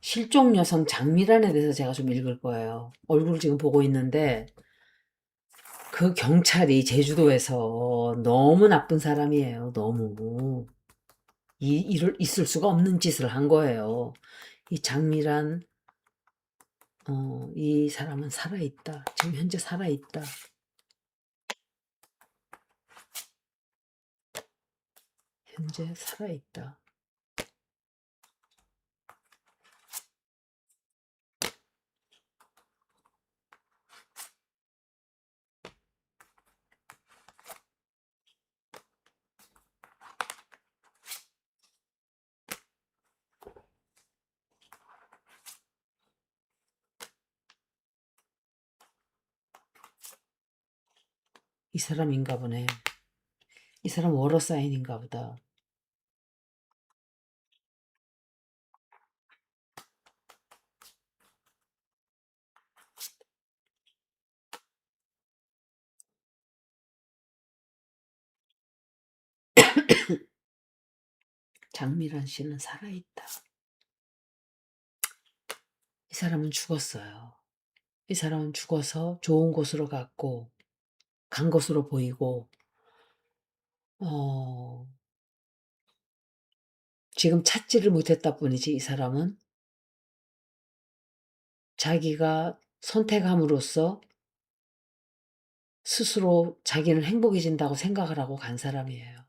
실종 여성 장미란에 대해서 제가 좀 읽을 거예요. 얼굴을 지금 보고 있는데 그 경찰이 제주도에서 너무 나쁜 사람이에요. 너무. 있을 수가 없는 짓을 한 거예요. 이 장미란, 이 사람은 살아있다. 지금 현재 살아있다. 현재 살아있다. 이 사람인가 보네. 이 사람 워러사인인가 보다. 장미란 씨는 살아있다. 이 사람은 죽었어요. 이 사람은 죽어서 좋은 곳으로 간 것으로 보이고, 어, 지금 찾지를 못했다 뿐이지 이 사람은 자기가 선택함으로써 스스로 자기는 행복해진다고 생각을 하고 간 사람이에요.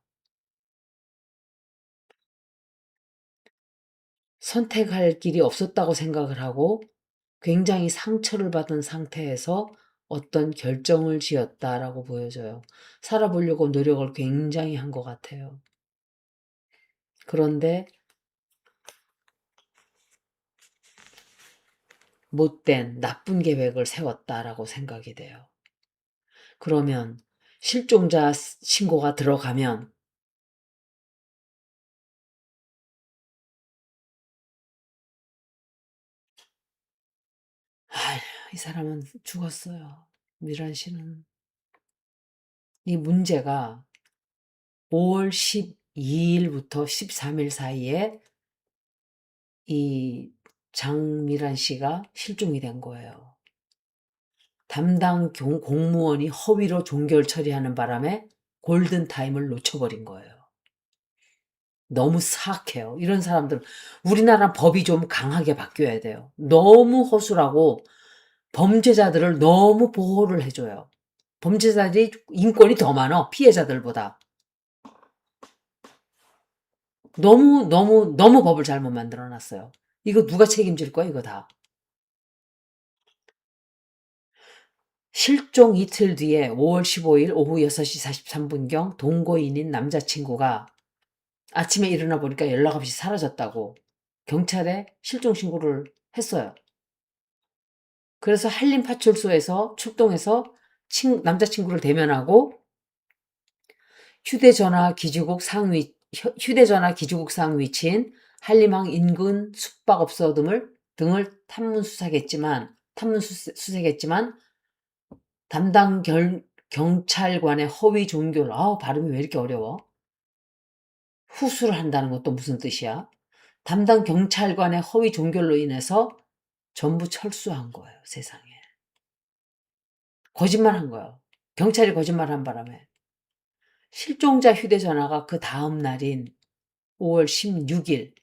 선택할 길이 없었다고 생각을 하고 굉장히 상처를 받은 상태에서 어떤 결정을 지었다라고 보여져요. 살아보려고 노력을 굉장히 한 것 같아요. 그런데 못된 나쁜 계획을 세웠다라고 생각이 돼요. 그러면 실종자 신고가 들어가면 아휴, 이 사람은 죽었어요. 미란 씨는. 이 문제가 5월 12일부터 13일 사이에 이 장미란 씨가 실종이 된 거예요. 담당 공무원이 허위로 종결 처리하는 바람에 골든타임을 놓쳐버린 거예요. 너무 사악해요. 이런 사람들, 우리나라 법이 좀 강하게 바뀌어야 돼요. 너무 허술하고 범죄자들을 너무 보호를 해줘요. 범죄자들이 인권이 더 많아, 피해자들보다. 너무 법을 잘못 만들어 놨어요. 이거 누가 책임질 거야, 이거 다. 실종 이틀 뒤에 5월 15일 오후 6시 43분경 동거인인 남자친구가 아침에 일어나 보니까 연락 없이 사라졌다고 경찰에 실종 신고를 했어요. 그래서 한림파출소에서 출동해서 남자친구를 대면하고 휴대전화 기지국 상위치인 한림항 인근 숙박업소 등을 탐문수색했지만 담당 경찰관의 허위 종교를 발음이 왜 이렇게 어려워? 후수를 한다는 것도 무슨 뜻이야? 담당 경찰관의 허위 종결로 인해서 전부 철수한 거예요, 세상에. 거짓말한 거예요. 경찰이 거짓말한 바람에. 실종자 휴대전화가 그 다음 날인 5월 16일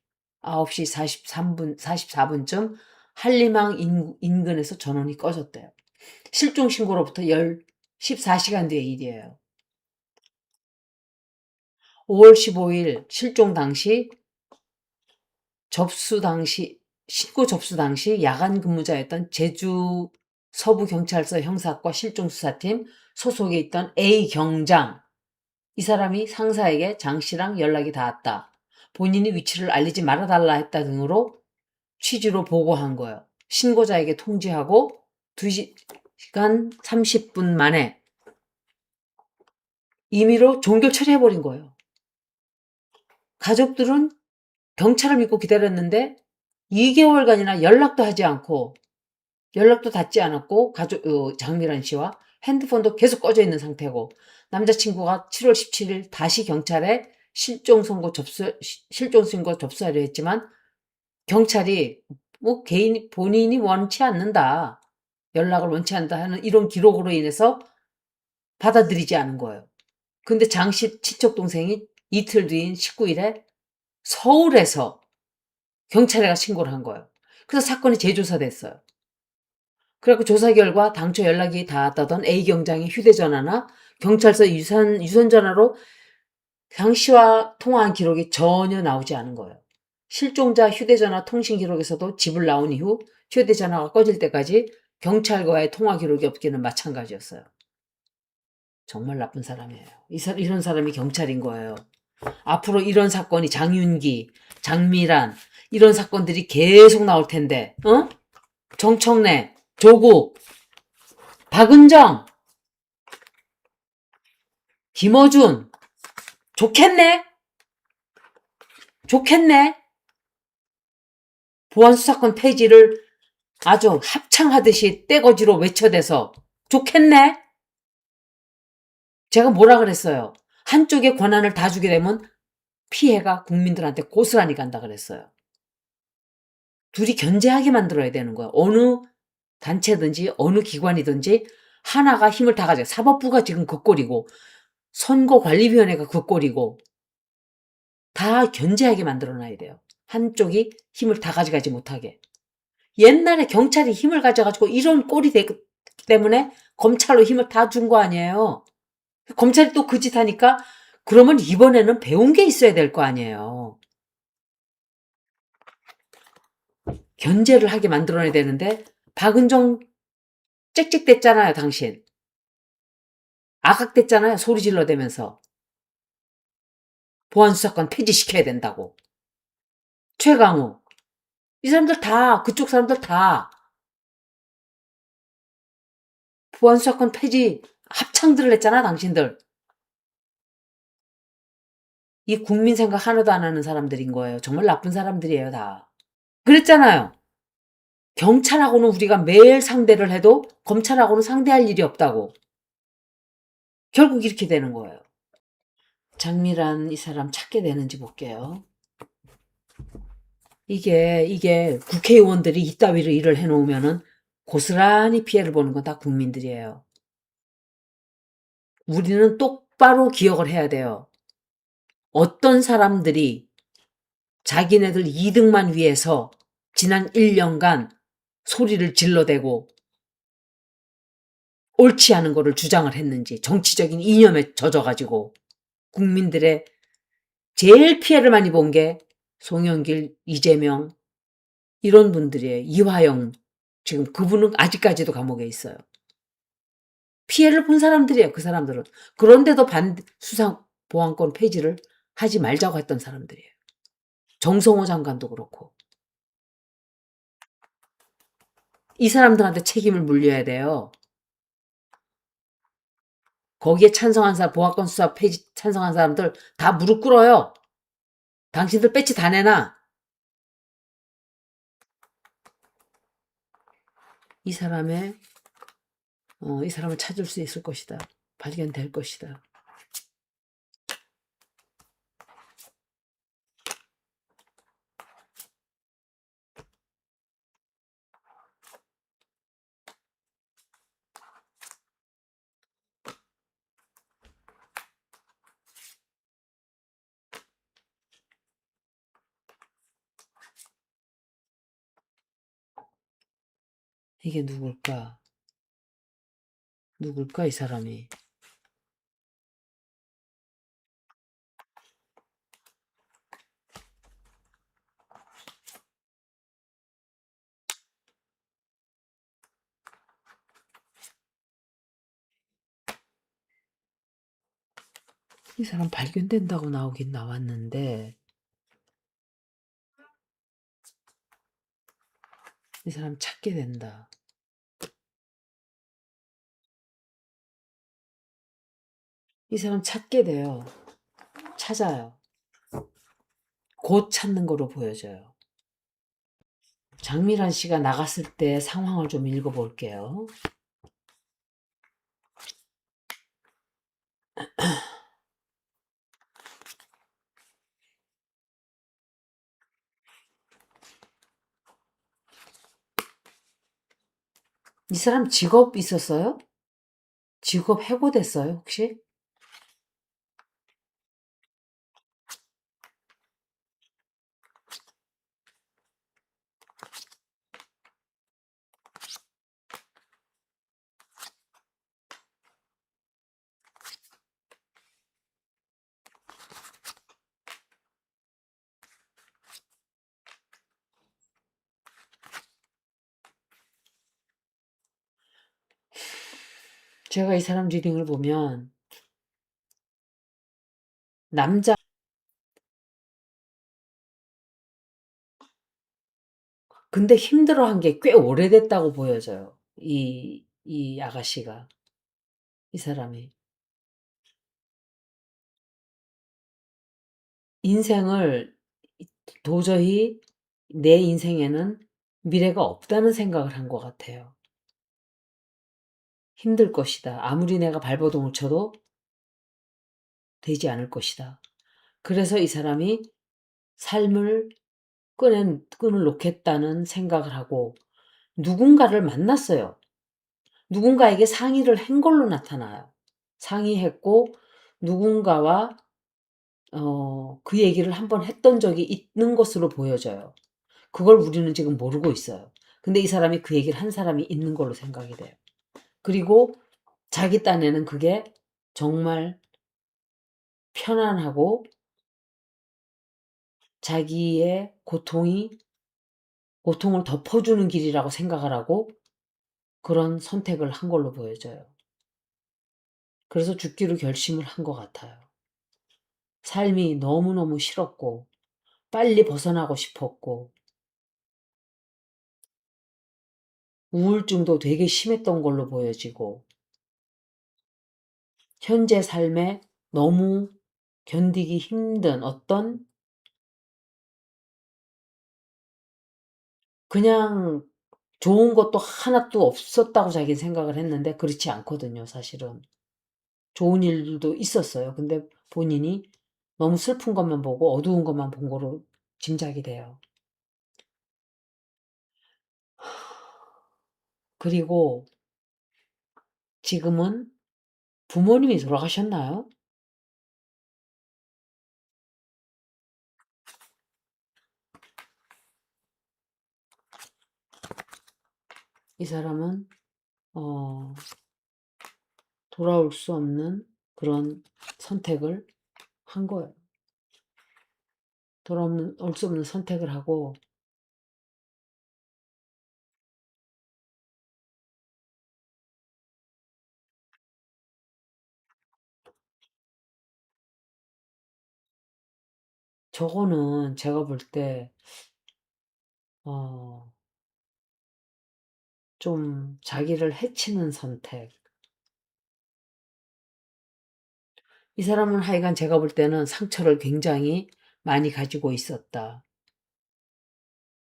9시 44분쯤 한림항 인근에서 전원이 꺼졌대요. 실종 신고로부터 14시간 뒤의 일이에요. 5월 15일 신고 접수 당시 야간 근무자였던 제주 서부경찰서 형사과 실종수사팀 소속에 있던 A 경장, 이 사람이 상사에게 장 씨랑 연락이 닿았다. 본인이 위치를 알리지 말아달라 했다 등으로 취지로 보고한 거예요. 신고자에게 통지하고 2시간 30분 만에 임의로 종결 처리해버린 거예요. 가족들은 경찰을 믿고 기다렸는데 2개월간이나 연락도 닿지 않았고 장미란 씨와 핸드폰도 계속 꺼져 있는 상태고 남자친구가 7월 17일 다시 경찰에 실종 신고 접수하려 했지만 경찰이 뭐 본인이 원치 않는다. 연락을 원치 않는다 하는 이런 기록으로 인해서 받아들이지 않은 거예요. 근데 장씨 친척 동생이 이틀 뒤인 19일에 서울에서 경찰에 가 신고를 한 거예요. 그래서 사건이 재조사됐어요. 그래갖고 조사 결과 당초 연락이 닿았다던 A 경장의 휴대전화나 경찰서 유선전화로 장 씨와 통화한 기록이 전혀 나오지 않은 거예요. 실종자 휴대전화 통신 기록에서도 집을 나온 이후 휴대전화가 꺼질 때까지 경찰과의 통화 기록이 없기는 마찬가지였어요. 정말 나쁜 사람이에요. 이런 사람이 경찰인 거예요. 앞으로 이런 사건이 장윤기, 장미란 이런 사건들이 계속 나올 텐데, 정청래, 조국, 박은정, 김어준, 좋겠네? 좋겠네? 보안수사권 폐지를 아주 합창하듯이 떼거지로 외쳐대서 좋겠네? 제가 뭐라 그랬어요? 한쪽에 권한을 다 주게 되면 피해가 국민들한테 고스란히 간다 그랬어요. 둘이 견제하게 만들어야 되는 거야. 어느 단체든지 어느 기관이든지 하나가 힘을 다 가져요. 사법부가 지금 그 꼴이고 선거관리위원회가 그 꼴이고 다 견제하게 만들어놔야 돼요. 한쪽이 힘을 다 가져가지 못하게. 옛날에 경찰이 힘을 가져가지고 이런 꼴이 되기 때문에 검찰로 힘을 다 준 거 아니에요. 검찰이 또 그 짓 하니까 그러면 이번에는 배운 게 있어야 될 거 아니에요. 견제를 하게 만들어내야 되는데 박은정 짹짹댔잖아요, 당신. 아각댔잖아요, 소리 질러대면서. 보안수사권 폐지시켜야 된다고. 최강욱. 이 사람들 다, 그쪽 사람들 다 보안수사권 폐지 합창들을 했잖아, 당신들. 이 국민 생각 하나도 안 하는 사람들인 거예요. 정말 나쁜 사람들이에요, 다. 그랬잖아요. 경찰하고는 우리가 매일 상대를 해도 검찰하고는 상대할 일이 없다고. 결국 이렇게 되는 거예요. 장미란 이 사람 찾게 되는지 볼게요. 이게 국회의원들이 이따위로 일을 해놓으면은 고스란히 피해를 보는 건 다 국민들이에요. 우리는 똑바로 기억을 해야 돼요. 어떤 사람들이 자기네들 이득만 위해서 지난 1년간 소리를 질러대고 옳지 않은 거를 주장을 했는지 정치적인 이념에 젖어가지고 국민들의 제일 피해를 많이 본 게 송영길, 이재명 이런 분들이에요. 이화영 지금 그분은 아직까지도 감옥에 있어요. 피해를 본 사람들이에요. 그 사람들은. 그런데도 수사보안권 폐지를 하지 말자고 했던 사람들이에요. 정성호 장관도 그렇고. 이 사람들한테 책임을 물려야 돼요. 거기에 찬성한 사람, 보안권 수사 폐지 찬성한 사람들 다 무릎 꿇어요. 당신들 배치 다 내놔. 이 사람을 찾을 수 있을 것이다. 발견될 것이다. 이게 누굴까? 누굴까, 이 사람이? 이 사람 발견된다고 나오긴 나왔는데, 이 사람 찾게 된다. 이 사람 찾게 돼요. 찾아요. 곧 찾는 거로 보여져요. 장미란 씨가 나갔을 때 상황을 좀 읽어볼게요. 이 사람 직업 있었어요? 직업 해고됐어요, 혹시? 제가 이 사람 리딩을 보면 남자 근데 힘들어한 게 꽤 오래됐다고 보여져요. 이 아가씨가 이 사람이 인생을 도저히 내 인생에는 미래가 없다는 생각을 한 것 같아요. 힘들 것이다. 아무리 내가 발버둥을 쳐도 되지 않을 것이다. 그래서 이 사람이 삶을 끈을 놓겠다는 생각을 하고 누군가를 만났어요. 누군가에게 상의를 한 걸로 나타나요. 상의했고 누군가와 그 얘기를 한번 했던 적이 있는 것으로 보여져요. 그걸 우리는 지금 모르고 있어요. 근데 이 사람이 그 얘기를 한 사람이 있는 걸로 생각이 돼요. 그리고 자기 딴에는 그게 정말 편안하고 자기의 고통을 덮어주는 길이라고 생각을 하고 그런 선택을 한 걸로 보여져요. 그래서 죽기로 결심을 한 것 같아요. 삶이 너무너무 싫었고 빨리 벗어나고 싶었고 우울증도 되게 심했던 걸로 보여지고 현재 삶에 너무 견디기 힘든 어떤 그냥 좋은 것도 하나도 없었다고 자기는 생각을 했는데 그렇지 않거든요, 사실은. 좋은 일들도 있었어요. 근데 본인이 너무 슬픈 것만 보고 어두운 것만 본 거로 짐작이 돼요. 그리고 지금은 부모님이 돌아가셨나요? 이 사람은 어, 돌아올 수 없는 그런 선택을 한 거예요. 올 수 없는 선택을 하고 저거는 제가 볼 때 어, 좀 자기를 해치는 선택. 이 사람은 하여간 제가 볼 때는 상처를 굉장히 많이 가지고 있었다.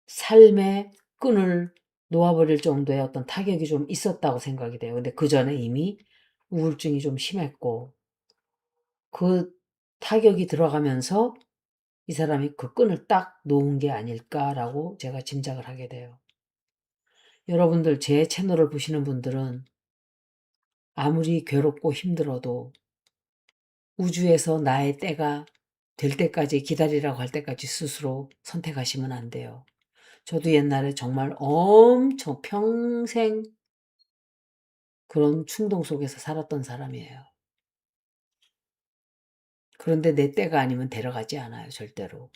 삶의 끈을 놓아버릴 정도의 어떤 타격이 좀 있었다고 생각이 돼요. 근데 그 전에 이미 우울증이 좀 심했고 그 타격이 들어가면서 이 사람이 그 끈을 딱 놓은 게 아닐까라고 제가 짐작을 하게 돼요. 여러분들 제 채널을 보시는 분들은 아무리 괴롭고 힘들어도 우주에서 나의 때가 될 때까지 기다리라고 할 때까지 스스로 선택하시면 안 돼요. 저도 옛날에 정말 엄청 평생 그런 충동 속에서 살았던 사람이에요. 그런데 내 때가 아니면 데려가지 않아요, 절대로.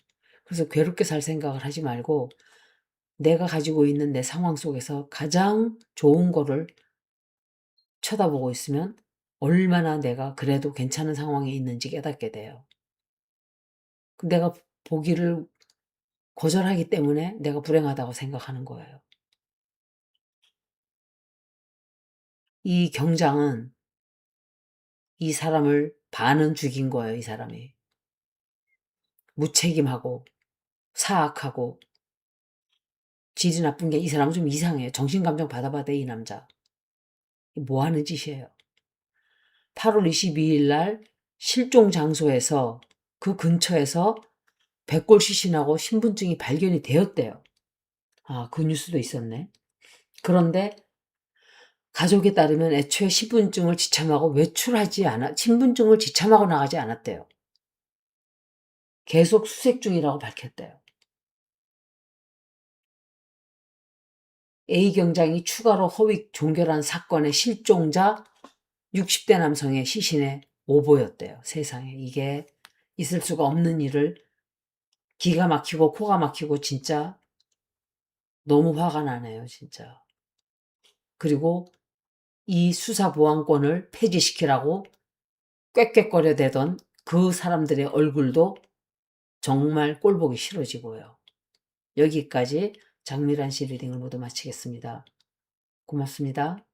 그래서 괴롭게 살 생각을 하지 말고 내가 가지고 있는 내 상황 속에서 가장 좋은 거를 쳐다보고 있으면 얼마나 내가 그래도 괜찮은 상황에 있는지 깨닫게 돼요. 내가 보기를 거절하기 때문에 내가 불행하다고 생각하는 거예요. 이 경장은 이 사람을 반은 죽인 거예요, 이 사람이. 무책임하고 사악하고 질이 나쁜 게 이 사람은 좀 이상해요. 정신감정 받아봐야 돼, 이 남자. 뭐 하는 짓이에요. 8월 22일 날 실종 장소에서 그 근처에서 백골 시신하고 신분증이 발견이 되었대요. 아, 그 뉴스도 있었네. 그런데 가족에 따르면 애초에 신분증을 지참하고 신분증을 지참하고 나가지 않았대요. 계속 수색 중이라고 밝혔대요. A 경장이 추가로 허위 종결한 사건의 실종자 60대 남성의 시신에 오보였대요. 세상에 이게 있을 수가 없는 일을 기가 막히고 코가 막히고 진짜 너무 화가 나네요. 진짜. 그리고 이 수사보안권을 폐지시키라고 꽥꽥거려 대던 그 사람들의 얼굴도 정말 꼴보기 싫어지고요. 여기까지 장미란 씨 리딩을 모두 마치겠습니다. 고맙습니다.